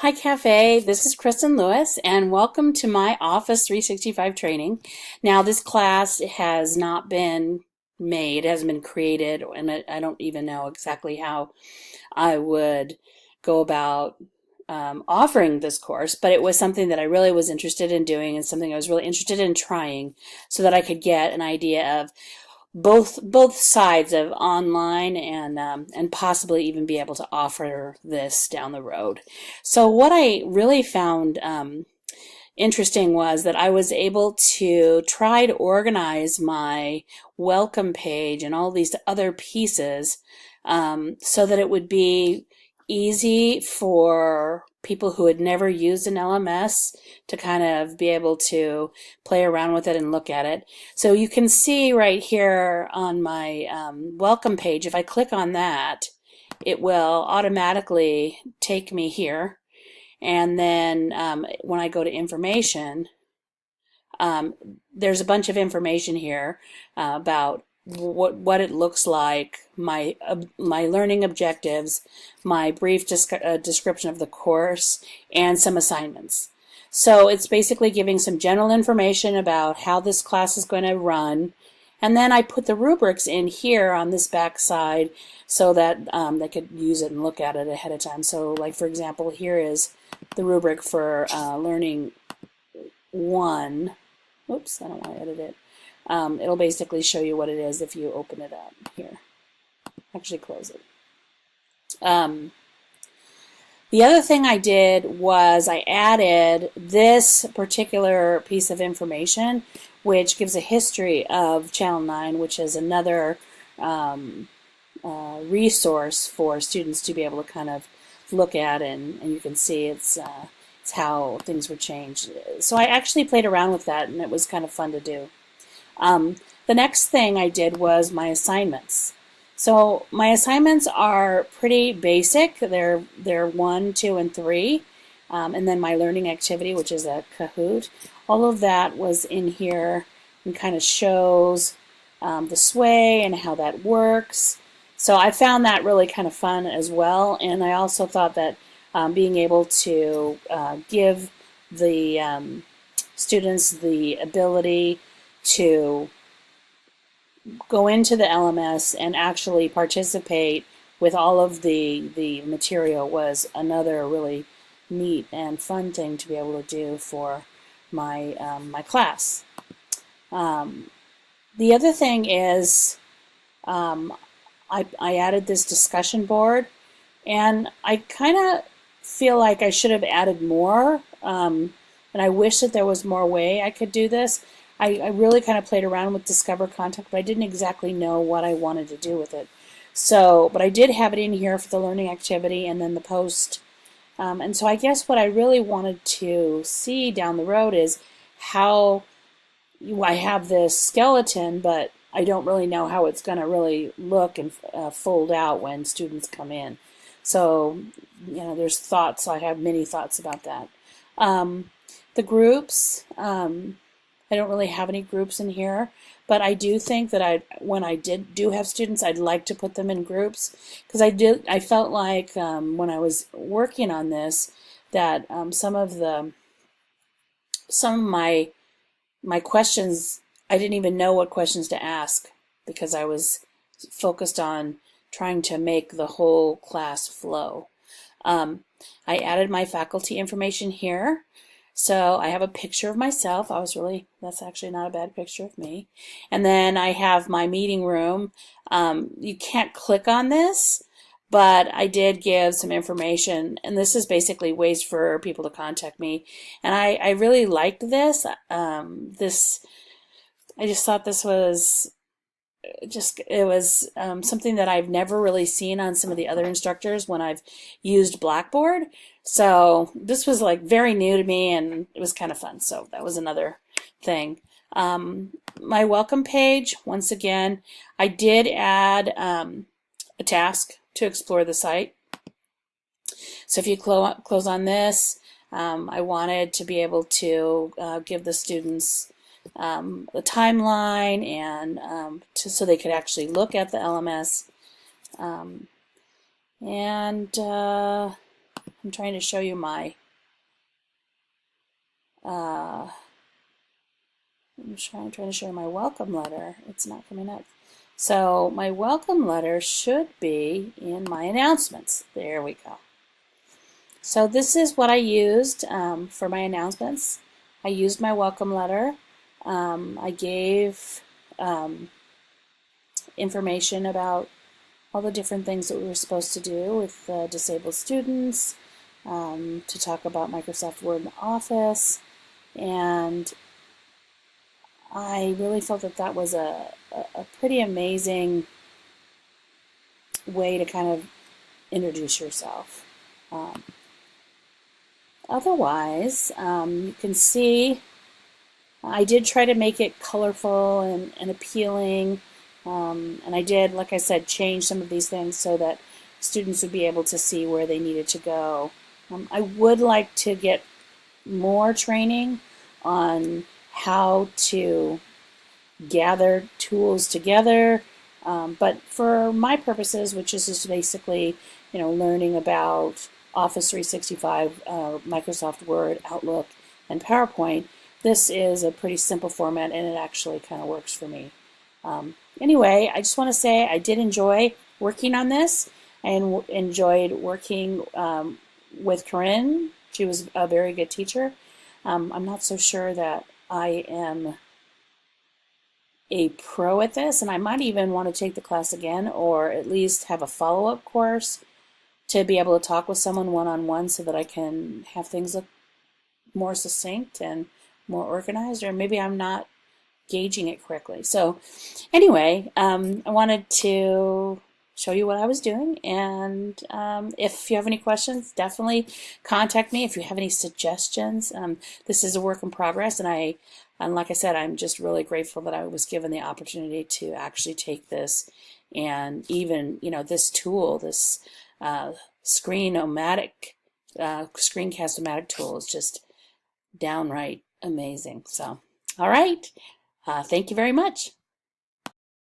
Hi Cafe, this is Kristen Lewis and welcome to my Office 365 training. Now this class has not been made, it hasn't been created, and I don't even know exactly how I would go about offering this course, but it was something that I really was interested in doing and something I was really interested in trying so that I could get an idea of both sides of online and possibly even be able to offer this down the road. So what I really found interesting was that I was able to try to organize my welcome page and all these other pieces so that it would be easy for people who had never used an LMS to kind of be able to play around with it and look at it. So you can see right here on my welcome page, if I click on that, it will automatically take me here. And then when I go to information, um, there's a bunch of information here about what it looks like, my learning objectives, my brief description of the course, and some assignments. So it's basically giving some general information about how this class is going to run. And then I put the rubrics in here on this back side so that they could use it and look at it ahead of time. So like for example, here is the rubric for learning one. Oops, I don't want to edit it. It'll basically show you what it is if you open it up here. Actually close it. The other thing I did was I added this particular piece of information, which gives a history of Channel 9, which is another resource for students to be able to kind of look at, and you can see it's how things were changed. So I actually played around with that, and it was kind of fun to do. The next thing I did was my assignments. So my assignments are pretty basic. They're 1, 2, and 3. And then my learning activity, which is a Kahoot. All of that was in here and kind of shows the sway and how that works. So I found that really kind of fun as well. And I also thought that being able to give the students the ability to go into the LMS and actually participate with all of the material was another really neat and fun thing to be able to do for my my class. The other thing is I added this discussion board, and I kind of feel like I should have added more, and I wish that there was more way I could do this. I really kind of played around with Discover Content, but I didn't exactly know what I wanted to do with it. So, but I did have it in here for the learning activity and then the post. And so I guess what I really wanted to see down the road is how I have this skeleton, but I don't really know how it's going to really look and fold out when students come in. So, there's thoughts. I have many thoughts about that. The groups, I don't really have any groups in here, but I do think that when I do have students, I'd like to put them in groups because I felt like when I was working on this that some of my questions, I didn't even know what questions to ask because I was focused on trying to make the whole class flow. I added my faculty information here. So I have a picture of myself. That's actually not a bad picture of me. And then I have my meeting room. You can't click on this, but I did give some information, and this is basically ways for people to contact me. And I really liked this. I just thought this was it was something that I've never really seen on some of the other instructors when I've used Blackboard. So this was like very new to me, and it was kind of fun. So that was another thing. My welcome page, once again, I did add a task to explore the site. So if you close on this, I wanted to be able to give the students the timeline and so they could actually look at the LMS. And I'm trying to show you my I'm trying to show you my welcome letter. It's not coming up. So my welcome letter should be in my announcements. There we go. So this is what I used for my announcements. I used my welcome letter. I gave information about all the different things that we were supposed to do with disabled students, to talk about Microsoft Word and Office, and I really felt that that was a pretty amazing way to kind of introduce yourself. Otherwise, you can see I did try to make it colorful and appealing, and I did, like I said, change some of these things so that students would be able to see where they needed to go. I would like to get more training on how to gather tools together, but for my purposes, which is just basically, learning about Office 365, Microsoft Word, Outlook, and PowerPoint, this is a pretty simple format, and it actually kind of works for me. Anyway, I just want to say I did enjoy working on this, and enjoyed working with Corinne. She was a very good teacher. I'm not so sure that I am a pro at this, and I might even want to take the class again, or at least have a follow-up course to be able to talk with someone one-on-one so that I can have things look more succinct and more organized, or maybe I'm not gauging it correctly. So anyway, I wanted to show you what I was doing, and if you have any questions, definitely contact me. If you have any suggestions, this is a work in progress, and like I said, I'm just really grateful that I was given the opportunity to actually take this, and even this tool, this Screencast-O-Matic tool is just downright amazing. So, all right, thank you very much.